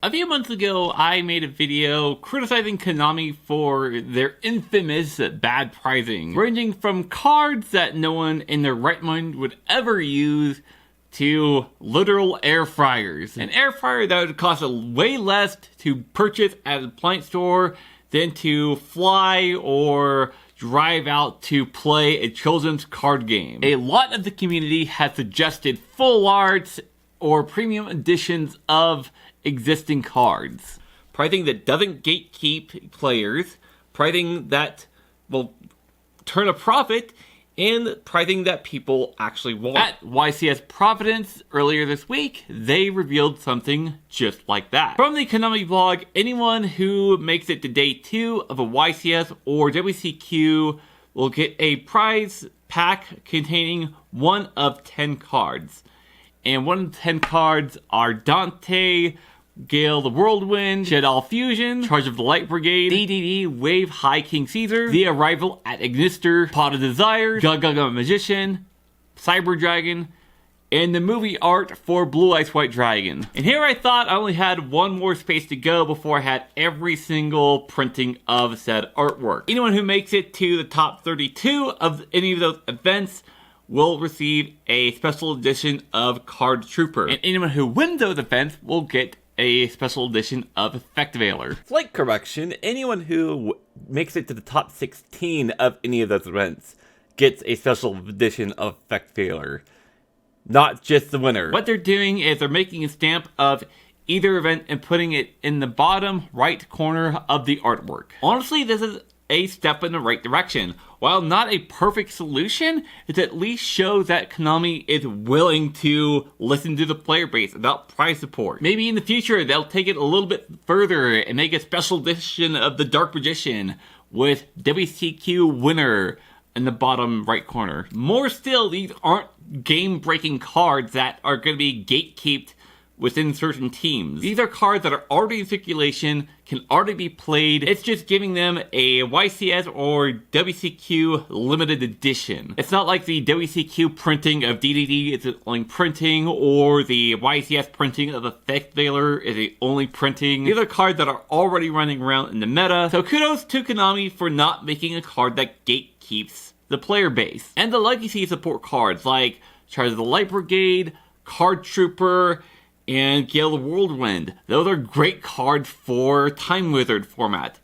A few months ago, I made a video criticizing Konami for their infamous bad pricing, ranging from cards that no one in their right mind would ever use to literal air fryers. An air fryer that would cost way less to purchase at an appliance store than to fly or drive out to play a children's card game. A lot of the community has suggested full arts or premium editions of existing cards. Pricing that doesn't gatekeep players, pricing that will turn a profit, and pricing that people actually want. At YCS Providence earlier this week, they revealed something just like that. From the Konami blog, anyone who makes it to day 2 of a YCS or WCQ will get a prize pack containing 1 of 10 cards. And 1 of 10 cards are Dante, Gale the Whirlwind, Shaddoll Fusion, Charge of the Light Brigade, DDD Wave High King Caesar, The Arrival at Ignister, Pot of Desires, Gaga Magician, Cyber Dragon, and the movie art for Blue Ice White Dragon. And here I thought I only had one more space to go before I had every single printing of said artwork. Anyone who makes it to the top 32 of any of those events will receive a special edition of Card Trooper. And anyone who wins those events will get a special edition of Effect Veiler. Slight correction, anyone who makes it to the top 16 of any of those events gets a special edition of Effect Veiler. Not just the winner. What they're doing is they're making a stamp of either event and putting it in the bottom right corner of the artwork. Honestly, this is a step in the right direction. While not a perfect solution, it at least shows that Konami is willing to listen to the player base about price support. Maybe in the future they'll take it a little bit further and make a special edition of the Dark Magician with WCQ winner in the bottom right corner. More still, these aren't game-breaking cards that are going to be gatekept within certain teams. These are cards that are already in circulation, can already be played. It's just giving them a YCS or WCQ limited edition. It's not like the WCQ printing of DDD is the only printing, or the YCS printing of Effect Veiler is the only printing. These are cards that are already running around in the meta, so kudos to Konami for not making a card that gatekeeps the player base. And the legacy support cards like Charge of the Light Brigade, Card Trooper, and Gale the Whirlwind. Those are great cards for Time Wizard format.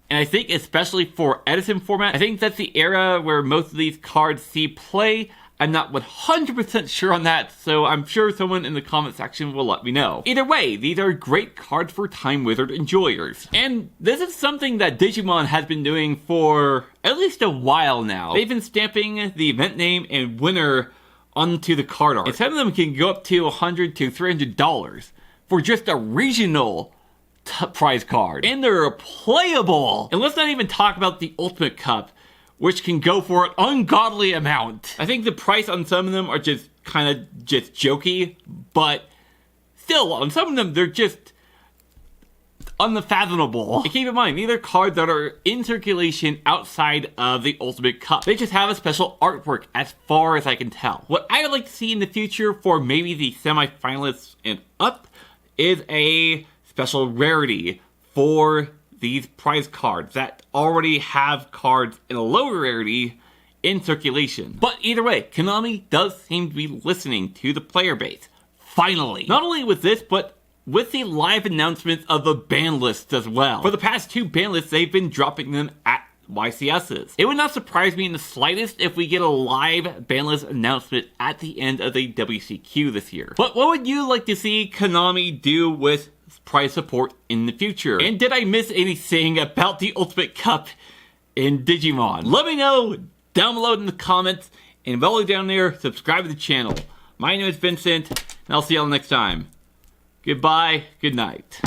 And I think especially for Edison format, I think that's the era where most of these cards see play. I'm not 100% sure on that, so I'm sure someone in the comment section will let me know. Either way, these are great cards for Time Wizard enjoyers. And this is something that Digimon has been doing for at least a while now. They've been stamping the event name and winner onto the card art. And some of them can go up to $100 to $300 for just a regional prize card. And they're playable. And let's not even talk about the Ultimate Cup, which can go for an ungodly amount. I think the price on some of them are just kind of just jokey, but still, on some of them, they're just unfathomable. And keep in mind, these are cards that are in circulation outside of the Ultimate Cup. They just have a special artwork as far as I can tell. What I would like to see in the future for maybe the semi-finalists and up is a special rarity for these prize cards that already have cards in a lower rarity in circulation. But either way, Konami does seem to be listening to the player base. Finally. Not only with this, but with the live announcements of the ban lists as well. For the past 2 ban lists, they've been dropping them at YCSs. It would not surprise me in the slightest if we get a live ban list announcement at the end of the WCQ this year. But what would you like to see Konami do with prize support in the future? And did I miss anything about the Ultimate Cup in Digimon? Let me know down below in the comments, and while you're down there, subscribe to the channel. My name is Vincent, and I'll see y'all next time. Goodbye, good night.